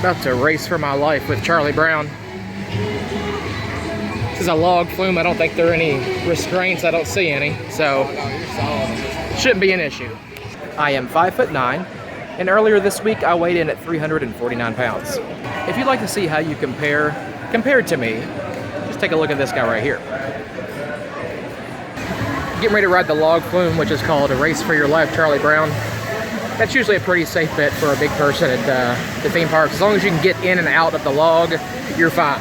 About to race for my life with Charlie Brown. This is a log flume. I don't think there are any restraints. I don't see any, so shouldn't be an issue. I am 5'9", and earlier this week I weighed in at 349 pounds. If you'd like to see how you compared to me, just take a look at this guy right here. Getting ready to ride the log flume, which is called a Race for Your Life, Charlie Brown. That's usually a pretty safe bet for a big person at the theme parks. As long as you can get in and out of the log, you're fine.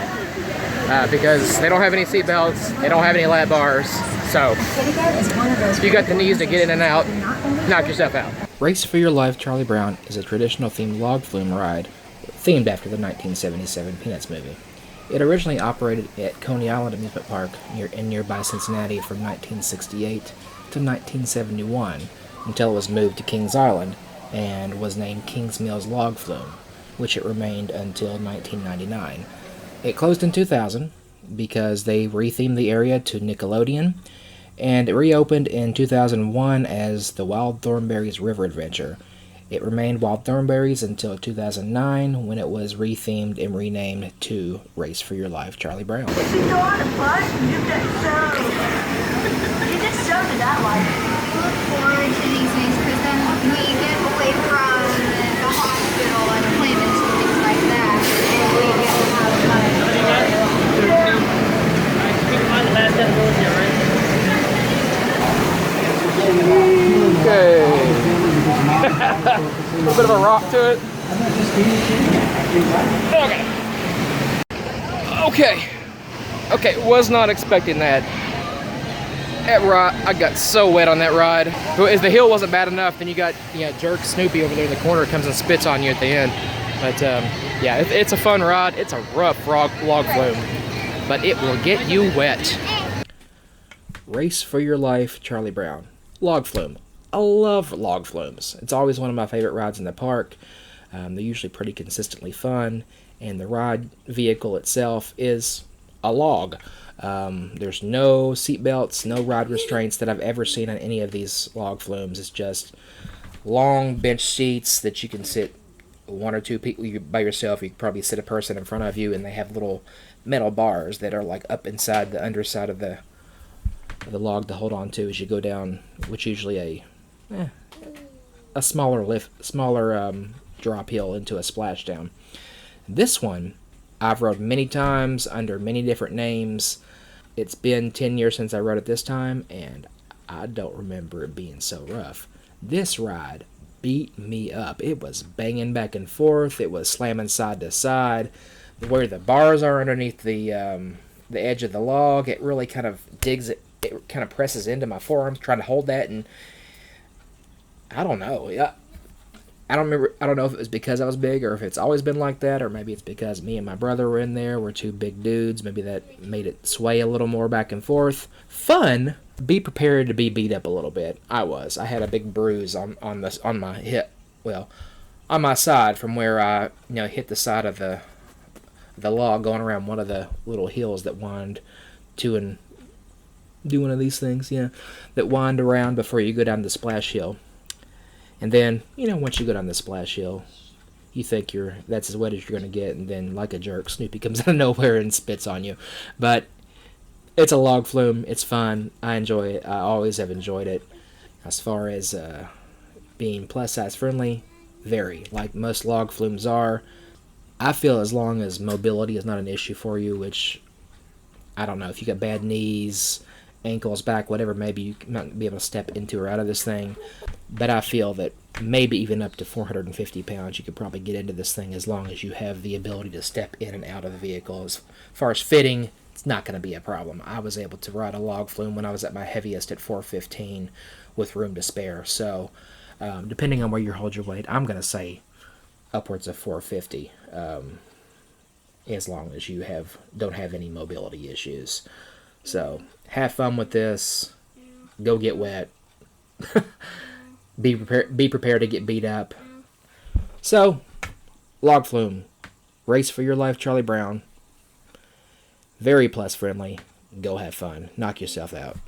Because they don't have any seat belts, they don't have any lap bars, so if you got the knees to get in and out, knock yourself out. Race for Your Life, Charlie Brown is a traditional themed log flume ride themed after the 1977 Peanuts movie. It originally operated at Coney Island Amusement Park in nearby Cincinnati from 1968 to 1971 until it was moved to Kings Island and was named Kings Mills Log Flume, which it remained until 1999. It closed in 2000 because they rethemed the area to Nickelodeon, and it reopened in 2001 as the Wild Thornberrys River Adventure. It remained Wild Thornberrys until 2009 when it was rethemed and renamed to Race for Your Life, Charlie Brown. If you go on a bus, you get so... You just so to that life. Look forward to these days because then we get away from the hospital and clinics and things like that, and we get to have fun. Okay. A little bit of a rock to it. Okay, was not expecting that. That ride, I got so wet on that ride. As the hill wasn't bad enough, then you got jerk Snoopy over there in the corner comes and spits on you at the end. But yeah, it's a fun ride. It's a rough log flume, but it will get you wet. Race for Your Life, Charlie Brown. Log flume. I love log flumes. It's always one of my favorite rides in the park. They're usually pretty consistently fun, and the ride vehicle itself is a log. There's no seat belts, no ride restraints that I've ever seen on any of these log flumes. It's just long bench seats that you can sit one or two people by yourself. You can probably sit a person in front of you, and they have little metal bars that are like up inside the underside of the log to hold on to as you go down, which usually a smaller drop hill into a splashdown. This one I've rode many times under many different names. It's been 10 years since I rode it this time, and I don't remember it being so rough. This ride beat me up. It was banging back and forth. It was slamming side to side. Where the bars are underneath the edge of the log, it really kind of digs it. It kind of presses into my forearms, trying to hold that, and I don't know. I don't remember. I don't know if it was because I was big or if it's always been like that, or maybe it's because me and my brother were in there. We're two big dudes. Maybe that made it sway a little more back and forth. Fun. Be prepared to be beat up a little bit. I was. I had a big bruise on my hip. Well, on my side from where I hit the side of the log going around one of the little hills that wind to and do one of these things, that wind around before you go down the splash hill. And then, once you go down the splash hill, you think that's as wet as you're going to get, and then, like a jerk, Snoopy comes out of nowhere and spits on you. But it's a log flume. It's fun. I enjoy it. I always have enjoyed it. As far as being plus-size friendly, very. Like most log flumes are. I feel as long as mobility is not an issue for you, which, I don't know, if you got bad knees, ankles, back, whatever, maybe you might be able to step into or out of this thing. But I feel that maybe even up to 450 pounds, you could probably get into this thing as long as you have the ability to step in and out of the vehicle. As far as fitting, it's not going to be a problem. I was able to ride a log flume when I was at my heaviest at 415 with room to spare. So depending on where you hold your weight, I'm going to say upwards of 450 as long as you don't have any mobility issues. So have fun with this. Go get wet. Be prepared to get beat up. So, log flume. Race for Your Life, Charlie Brown. Very plus friendly. Go have fun. Knock yourself out.